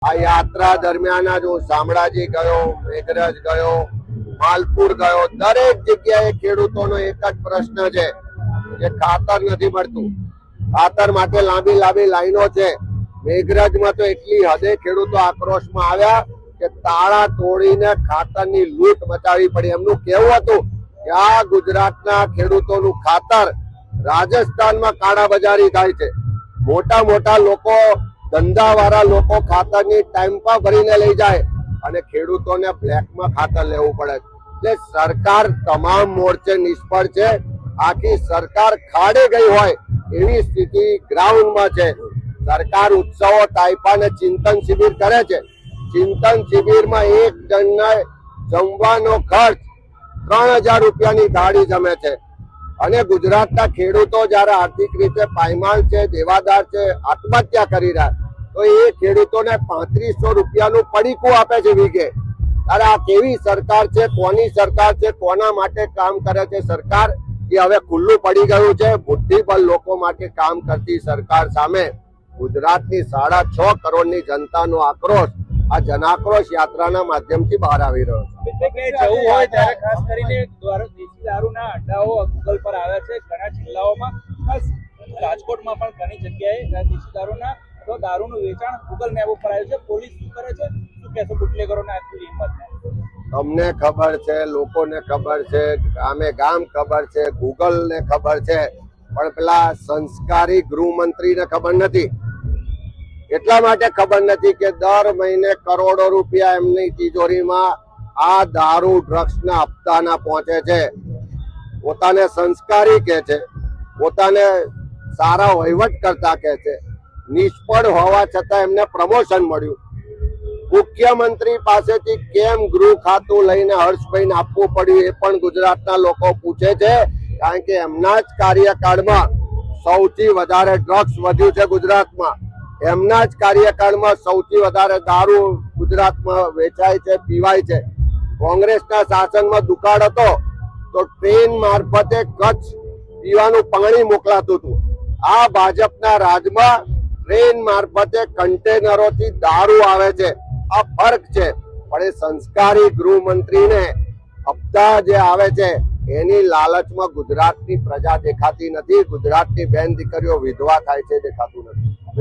આ યાત્રા દરમિયાન જ હું શામળાજી ગયો, મેઘરજ ગયો, માલપુર ગયો. દરેક જગ્યાએ ખેડૂતોનો એક જ પ્રશ્ન છે કે ખાતર નથી મળતું. ખાતર માટે લાંબી લાંબી લાઈનો છે. મેઘરજમાં તો એટલી હદે ખેડૂતો આક્રોશમાં આવ્યા કે તાળા તોડીને ખાતરની લૂંટ મચાવી પડી. એમનું કહેવું હતું કે આ ગુજરાતના ખેડૂતોનું ખાતર રાજસ્થાનમાં કાળાબજારી થાય છે. મોટા મોટા લોકો, ધંધાવાળા લોકો ખાતરની ટાઈમ પર ભરીને લઈ જાય અને ખેડૂતોને બ્લેકમાં ખાતર લેવું પડે. એટલે સરકાર તમામ મોરચે નિષ્ફળ છે. આખી સરકાર ખાડે ગઈ હોય એવી સ્થિતિ ગ્રાઉન્ડમાં છે. સરકાર ઉત્સવો, તાઇફા ને ચિંતન શિબિર કરે છે. ચિંતન શિબિરમાં એક જણને જમવાનો ખર્ચ 3000 રૂપિયાની ગાડી જમે છે. અને ગુજરાતના ખેડૂતો જયારે આર્થિક રીતે પાયમાલ છે, દેવાદાર છે, આત્મહત્યા કરી રહ્યા, તો એ ખેડૂતોને 3500 રૂપિયાનું પડીકું આપે છે વીઘે. ત્યારે આ કેવી સરકાર છે? કોની સરકાર છે? કોના માટે કામ કરે છે સરકાર? એ હવે ખુલ્લું પડી ગયું છે. બુદ્ધિબળ લોકો માટે કામ કરતી સરકાર સામે ગુજરાતની 6.5 કરોડની જનતાનો આક્રોશ આ જનાક્રોશ યાત્રાના માધ્યમથી બહાર આવી રહ્યો છે. જવું હોય ત્યારે ખાસ કરીને દેશી દારૂના અડ્ડાઓ ગૂગલ પર આવ્યા છે ઘણા જિલ્લાઓમાં, ખાસ રાજકોટમાં પણ ઘણી જગ્યાએ દેશી દારૂના અથવા દારૂનું વેચાણ ગૂગલ મેપ ઉપર આવ્યું છે. પોલીસ શું કરે છે? શું કહેશો બુટલેગરોને આટલી હિંમત? તમને ખબર છે, લોકોને ખબર છે, ગામે ગામ ખબર છે, ગૂગલ ને ખબર છે, પણ પેલા સંસ્કારી ગૃહમંત્રીને ખબર નથી. એટલા માટે ખબર નથી કે દર મહિને કરોડો રૂપિયા એમની તિજોરીમાં આ દારૂ ડ્રગ્સના હપ્તાના પહોંચે છે. પોતાને સંસ્કારી કહે છે, પોતાને સારા વહીવટ કરતા કહે છે. નિષ્ફળ હોવા છતાં એમને પ્રમોશન મળ્યું. મુખ્યમંત્રી પાસેથી કેમ ગૃહ ખાતું લઈને હર્ષભાઈને આપવું પડ્યું એ પણ ગુજરાતના લોકો પૂછે છે. કારણ કે એમના જ કાર્યકાળમાં સૌથી વધારે ડ્રગ્સ વધ્યું છે ગુજરાતમાં. એમના જ કાર્યકાળમાં સૌથી વધારે દારૂ ગુજરાતમાં વેચાય છે, પીવાય છે. કોંગ્રેસના શાસનમાં દુકાળ હતો તો ટ્રેન મારફતે કચ્છ પીવાનું પાણી મોકલાતું હતું. આ ભાજપના રાજમાં ટ્રેન મારફતે કન્ટેનરોથી દારૂ આવે છે. આ ફરક છે. પણ એ સંસ્કારી ગૃહમંત્રીને હપ્તા જે આવે છે એની લાલચમાં ગુજરાતની પ્રજા દેખાતી નથી. ગુજરાતની બેન દીકરીઓ વિધવા થાય છે દેખાતું નથી.